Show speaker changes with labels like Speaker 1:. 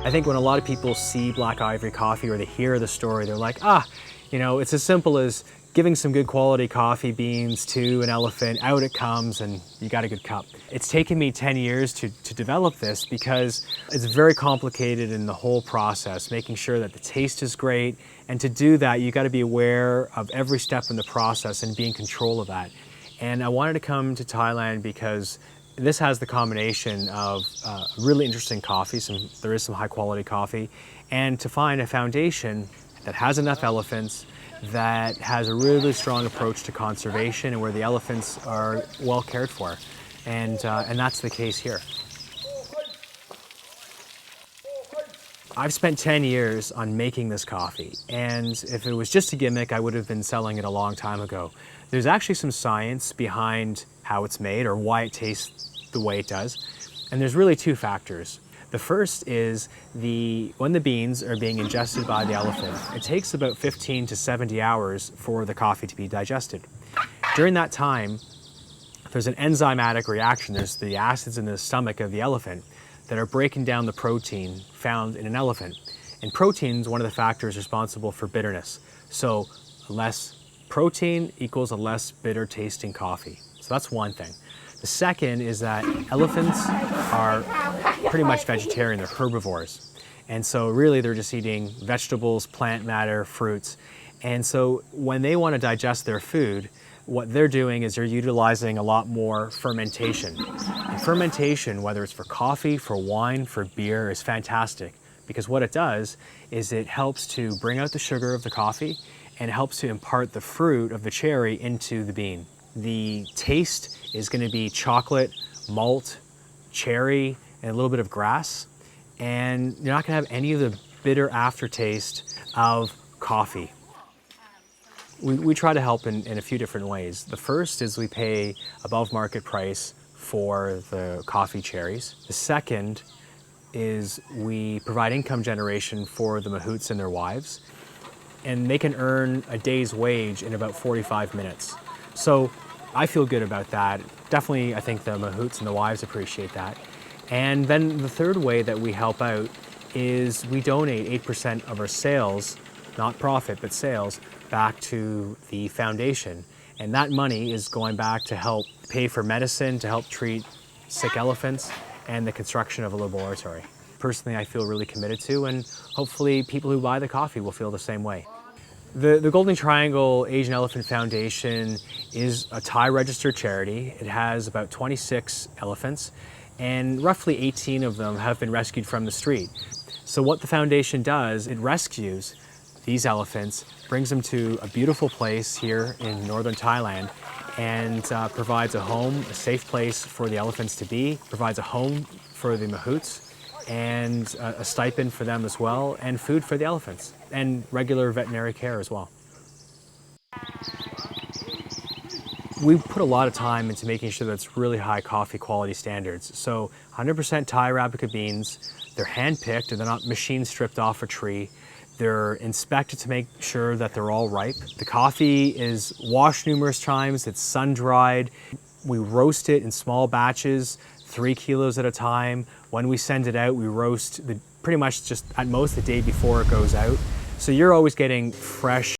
Speaker 1: I think when a lot of people see Black Ivory coffee or they hear the story, they're like, it's as simple as giving some good quality coffee beans to an elephant, out it comes, and you got a good cup. It's taken me 10 years to develop this because it's very complicated in the whole process, making sure that the taste is great. And to do that, you got to be aware of every step in the process and be in control of that. And I wanted to come to Thailand because this has the combination of really interesting coffee, there is some high quality coffee, and to find a foundation that has enough elephants, that has a really strong approach to conservation and where the elephants are well cared for. And that's the case here. I've spent 10 years on making this coffee, and if it was just a gimmick, I would have been selling it a long time ago. There's actually some science behind how it's made or why it tastes the way it does. And there's really two factors. The first is when the beans are being ingested by the elephant, it takes about 15 to 70 hours for the coffee to be digested. During that time, there's an enzymatic reaction. There's the acids in the stomach of the elephant that are breaking down the protein found in an elephant. And protein is one of the factors responsible for bitterness. So less protein equals a less bitter tasting coffee. So that's one thing. The second is that elephants are pretty much vegetarian, they're herbivores. And so really they're just eating vegetables, plant matter, fruits. And so when they want to digest their food, what they're doing is they're utilizing a lot more fermentation. And fermentation, whether it's for coffee, for wine, for beer, is fantastic because what it does is it helps to bring out the sugar of the coffee and it helps to impart the fruit of the cherry into the bean. The taste is going to be chocolate, malt, cherry, and a little bit of grass. And you're not going to have any of the bitter aftertaste of coffee. We try to help in a few different ways. The first is we pay above market price for the coffee cherries. The second is we provide income generation for the mahouts and their wives. And they can earn a day's wage in about 45 minutes. So I feel good about that. Definitely, I think the mahouts and the wives appreciate that. And then the third way that we help out is we donate 8% of our sales, not profit, but sales, back to the foundation. And that money is going back to help pay for medicine, to help treat sick elephants, and the construction of a laboratory. Personally, I feel really committed to, and hopefully people who buy the coffee will feel the same way. The Golden Triangle Asian Elephant Foundation is a Thai registered charity. It has about 26 elephants and roughly 18 of them have been rescued from the street. So what the foundation does, it rescues these elephants, brings them to a beautiful place here in northern Thailand and provides a home, a safe place for the elephants to be, provides a home for the mahouts, and a stipend for them as well, and food for the elephants, and regular veterinary care as well. We put a lot of time into making sure that's really high coffee quality standards. So 100% Thai Arabica beans, they're hand-picked and they're not machine stripped off a tree. They're inspected to make sure that they're all ripe. The coffee is washed numerous times, it's sun-dried. We roast it in small batches, 3 kilos at a time. When we send it out, we roast pretty much just at most the day before it goes out. So you're always getting fresh